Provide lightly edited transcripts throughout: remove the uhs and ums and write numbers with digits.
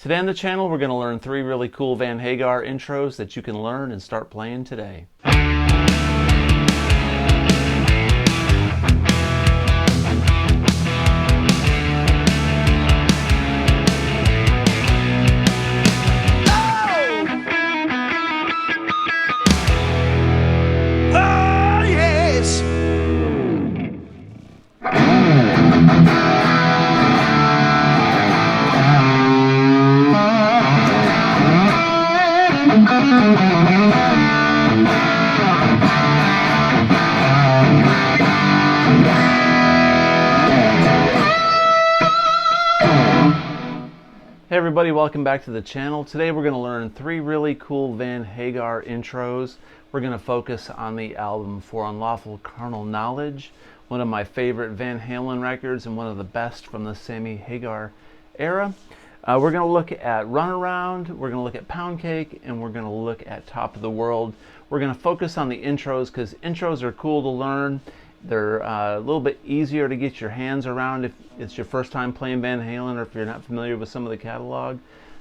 Today on the channel we're going to learn 3 really cool Van Hagar intros that you can learn and start playing today. Hey everybody, welcome back to the channel. Today we're going to learn 3 really cool Van Hagar intros. We're going to focus on the album For Unlawful Carnal Knowledge, one of my favorite Van Halen records and one of the best from the Sammy Hagar era. We're going to look at Runaround, we're going to look at Poundcake, and we're going to look at Top of the World. We're going to focus on the intros because intros are cool to learn. They're a little bit easier to get your hands around if it's your first time playing Van Halen or if you're not familiar with some of the catalog.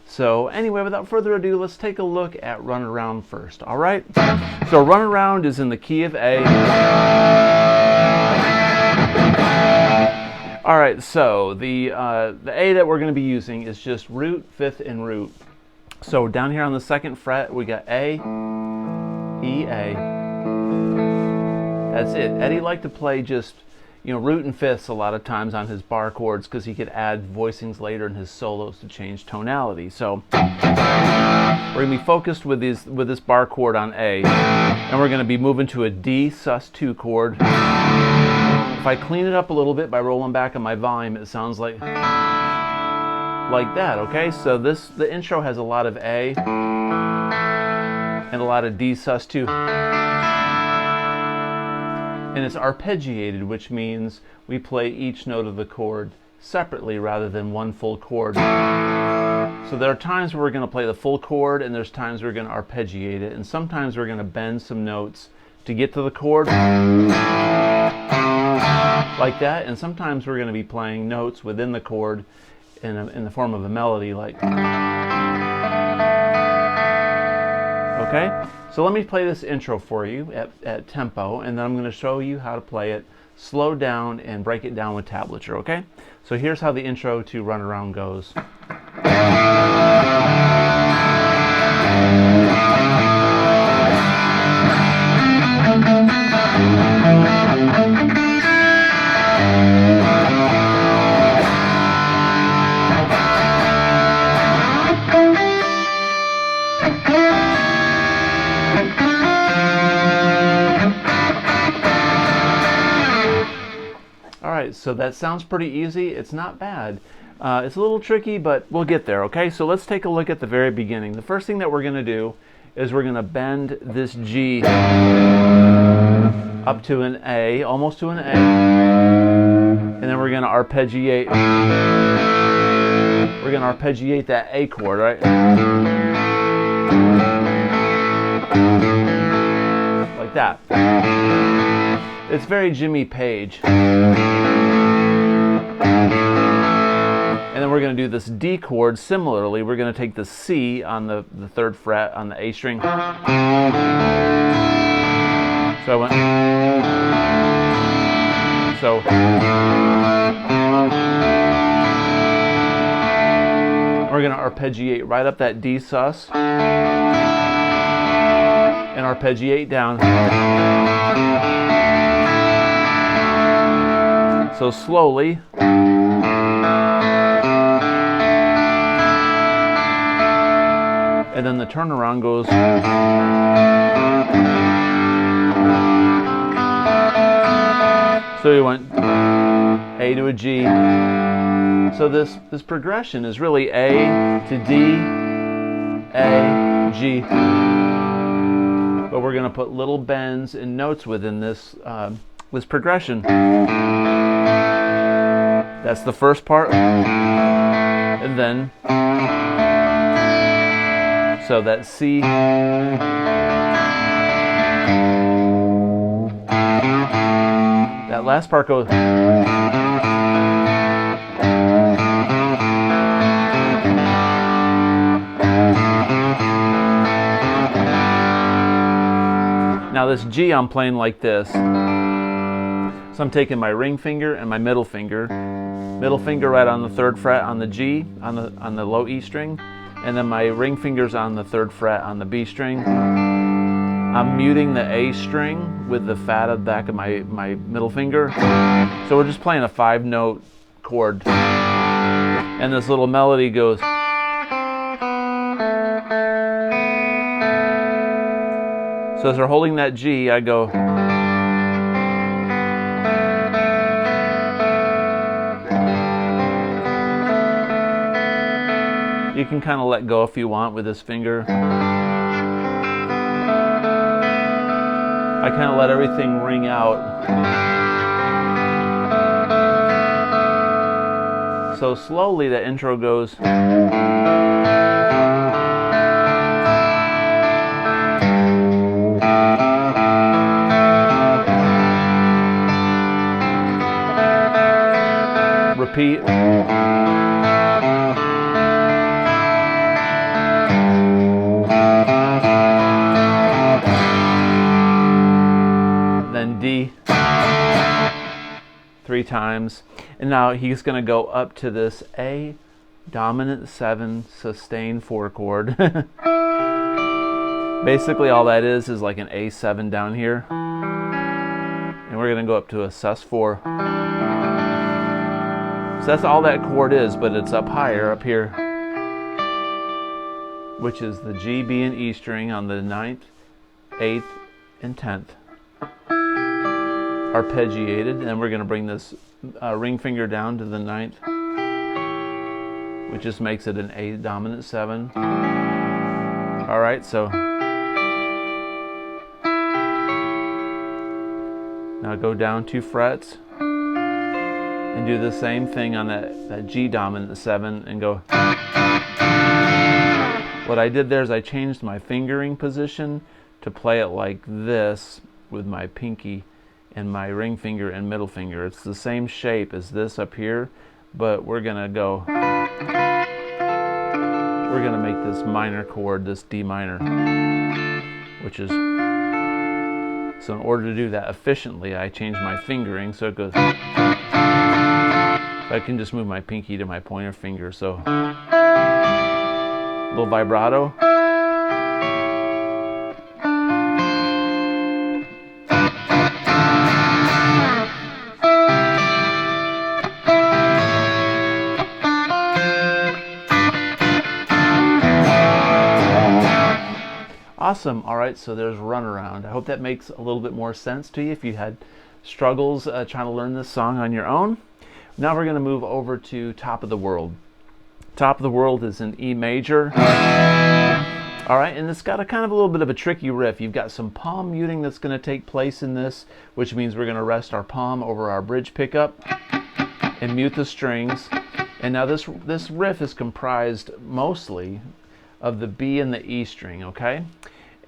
So anyway, without further ado, let's take a look at Runaround first, all right? So Runaround is in the key of A. All right, so the A that we're going to be using is just root, 5th, and root. So down here on the 2nd fret, we got A, E, A. That's it. Eddie liked to play just, root and 5ths a lot of times on his bar chords because he could add voicings later in his solos to change tonality. So we're going to be focused with this bar chord on A, and we're going to be moving to a D sus2 chord. If I clean it up a little bit by rolling back on my volume, it sounds like that, okay? So the intro has a lot of A and a lot of D sus2. And it's arpeggiated, which means we play each note of the chord separately rather than one full chord. So there are times where we're going to play the full chord, and there's times we're going to arpeggiate it, and sometimes we're going to bend some notes to get to the chord like that, and sometimes we're going to be playing notes within the chord in the form of a melody like. Okay, so let me play this intro for you at tempo, and then I'm going to show you how to play it slow down and break it down with tablature, okay? So here's how the intro to Runaround goes. So that sounds pretty easy. It's not bad. It's a little tricky, but we'll get there, okay? So let's take a look at the very beginning. The first thing that we're going to do is we're going to bend this G up to an A, almost to an A, and then we're going to arpeggiate. We're going to arpeggiate that A chord, right? Like that. It's very Jimmy Page. And then we're going to do this D chord similarly. We're going to take the C on the 3rd fret on the A string. So I went. So we're going to arpeggiate right up that D sus and arpeggiate down. So slowly. And then the turnaround goes. So we went A to a G. So this progression is really A to D, A, G. But we're going to put little bends and notes within this progression. That's the first part. And then, so that C, that last part goes. Now this G I'm playing like this. So I'm taking my ring finger and my middle finger right on the 3rd fret on the G, on the low E string, and then my ring finger's on the 3rd fret on the B string. I'm muting the A string with the fat at the back of my middle finger. So we're just playing a 5-note chord. And this little melody goes. So as we're holding that G, I go. You can kind of let go if you want with this finger. I kind of let everything ring out. So slowly the intro goes. Repeat. Then D 3 times. And now he's going to go up to this A dominant 7 sustained 4 chord. Basically all that is like an A7 down here. And we're going to go up to a sus4. So that's all that chord is, but it's up higher up here, which is the G, B, and E string on the 9th, 8th, and 10th. Arpeggiated, and we're going to bring this ring finger down to the 9th, which just makes it an A dominant 7. Alright, so now go down 2 frets and do the same thing on that G dominant 7 and go. What I did there is I changed my fingering position to play it like this with my pinky and my ring finger and middle finger. It's the same shape as this up here, but we're gonna make this minor chord, this D minor, which is, so in order to do that efficiently, I changed my fingering so it goes. I can just move my pinky to my pointer finger, so a little vibrato. Awesome. All right, so there's Runaround. I hope that makes a little bit more sense to you if you had struggles trying to learn this song on your own. Now we're going to move over to Top of the World. Top of the World is in E major. All right, and it's got a kind of a little bit of a tricky riff. You've got some palm muting that's going to take place in this, which means we're going to rest our palm over our bridge pickup and mute the strings. And now this riff is comprised mostly of the B and the E string, okay?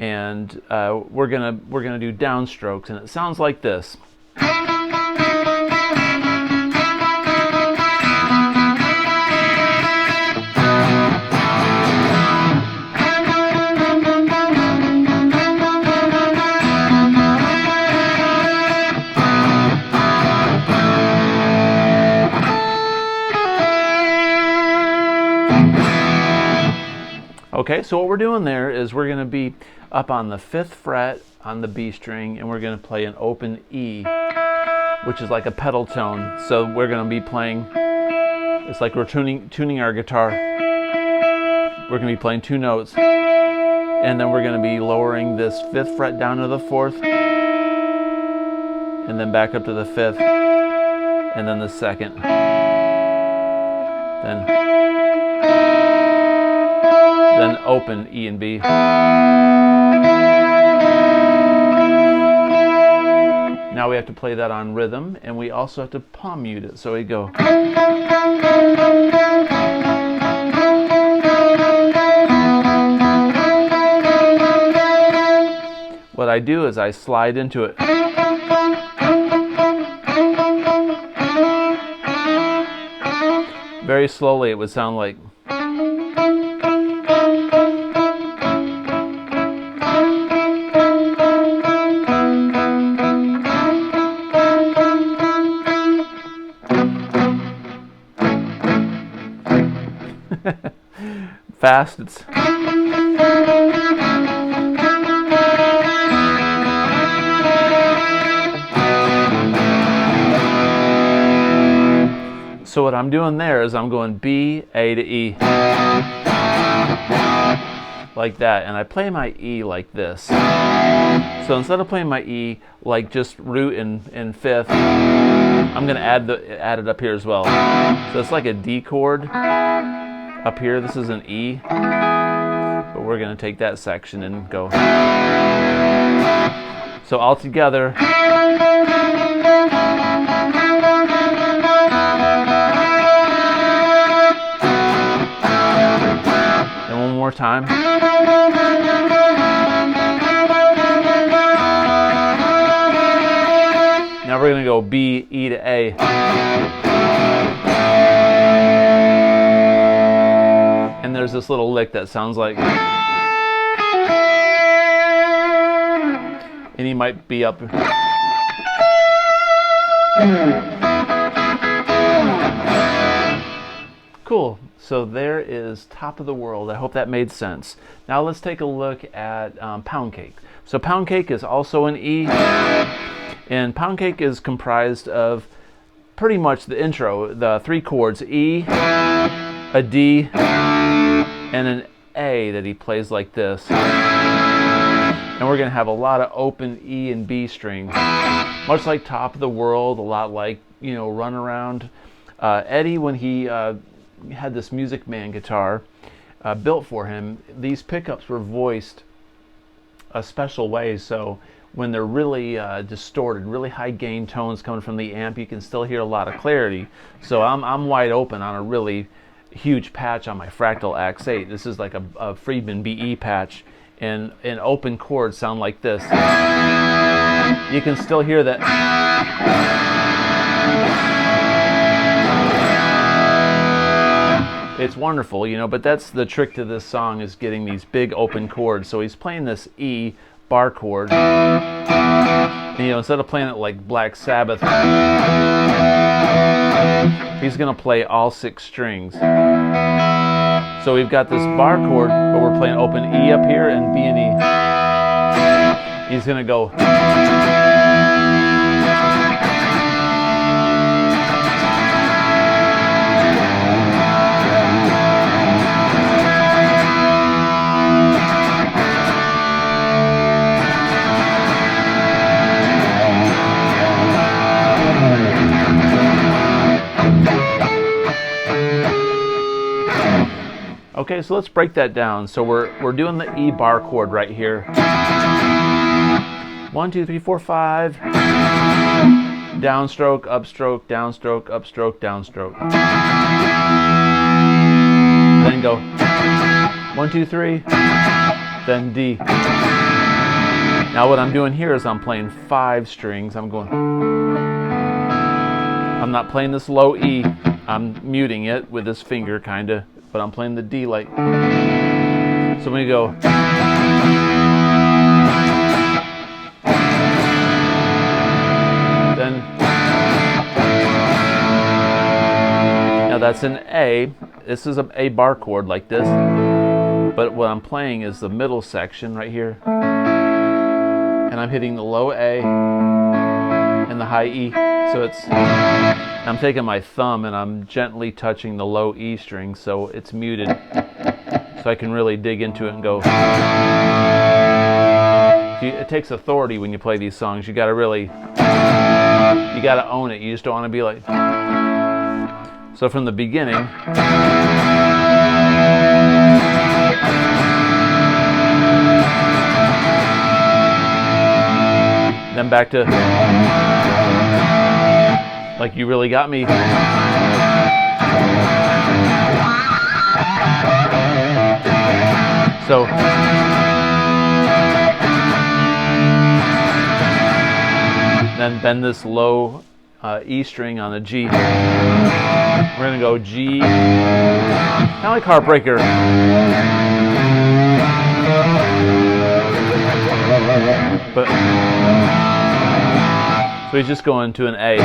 And we're gonna do downstrokes, and it sounds like this. Okay, so what we're doing there is we're going to be up on the 5th fret on the B string, and we're going to play an open E, which is like a pedal tone. So we're going to be playing, it's like we're tuning our guitar. We're going to be playing 2 notes, and then we're going to be lowering this 5th fret down to the 4th, and then back up to the 5th, and then the 2nd. Then open E and B. Now we have to play that on rhythm, and we also have to palm mute it. So we go. What I do is I slide into it. Very slowly, it would sound like. fast. It's so what I'm doing there is I'm going B, A to E, like that, and I play my E like this. So instead of playing my E like just root in fifth, I'm going to add it up here as well. So it's like a D chord up here. This is an E, but we're going to take that section and go. So all together. And one more time. Now we're going to go B, E to A. And there's this little lick that sounds like, and he might be up. Cool. So there is Top of the World. I hope that made sense. Now let's take a look at Poundcake. So Poundcake is also an E. And Poundcake is comprised of pretty much the intro, the three chords, E, a D, and an A that he plays like this. And we're going to have a lot of open E and B strings. Much like Top of the World, a lot like, Runaround. Eddie, when he had this Music Man guitar built for him, these pickups were voiced a special way, so when they're really distorted, really high gain tones coming from the amp, you can still hear a lot of clarity. So I'm wide open on a really huge patch on my Fractal X8. This is like a Friedman BE patch, and open chords sound like this. You can still hear that. It's wonderful, but that's the trick to this song, is getting these big open chords. So he's playing this E bar chord, and, instead of playing it like Black Sabbath, he's going to play all 6 strings. So we've got this bar chord, but we're playing open E up here and B and E. He's going to go. Okay, so let's break that down. So we're doing the E bar chord right here. 1, 2, 3, 4, 5. Downstroke, upstroke, downstroke, upstroke, downstroke. Then go 1, 2, 3. Then D. Now what I'm doing here is I'm playing 5 strings. I'm not playing this low E. I'm muting it with this finger, kind of. But I'm playing the D like. So we go. Then. Now that's an A. This is a A bar chord like this. But what I'm playing is the middle section right here. And I'm hitting the low A and the high E. So I'm taking my thumb and I'm gently touching the low E string so it's muted, so I can really dig into it and go. It takes authority when you play these songs. You gotta own it. You just don't want to be like. So from the beginning. Then back to. Like You Really Got Me. So then this low E string on the G. We're gonna go G, kind of like Heartbreaker. But so he's just going to an A.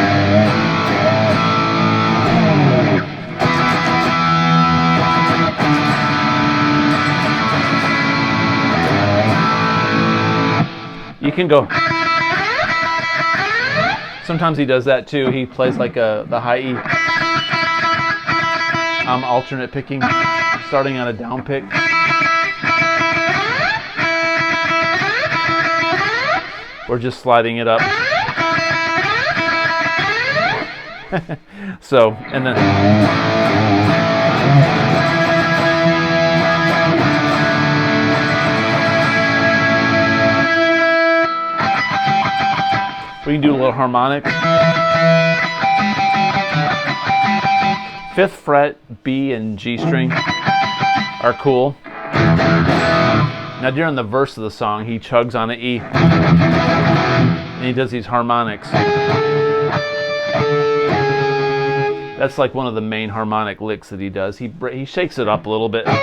can go. Sometimes he does that too. He plays like the high E. I'm alternate picking, starting on a down pick. We're just sliding it up. So, and then we can do a little harmonic. 5th fret, B and G string are cool. Now during the verse of the song, he chugs on an E. And he does these harmonics. That's like one of the main harmonic licks that he does. He shakes it up a little bit. And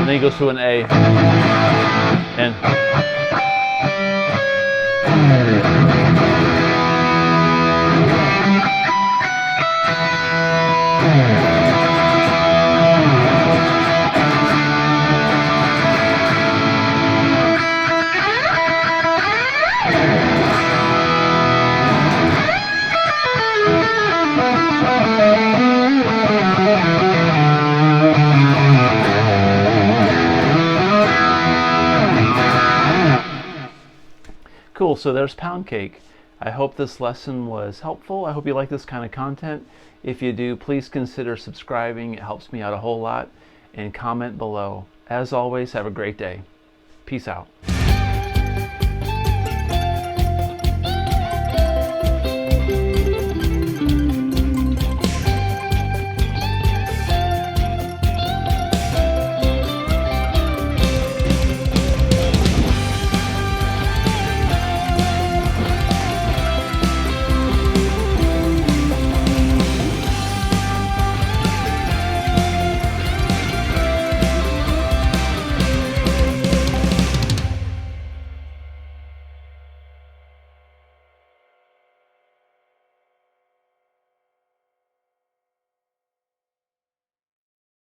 then he goes to an A. And cool, so there's Poundcake. I hope this lesson was helpful. I hope you like this kind of content. If you do, please consider subscribing. It helps me out a whole lot. And comment below. As always, have a great day. Peace out.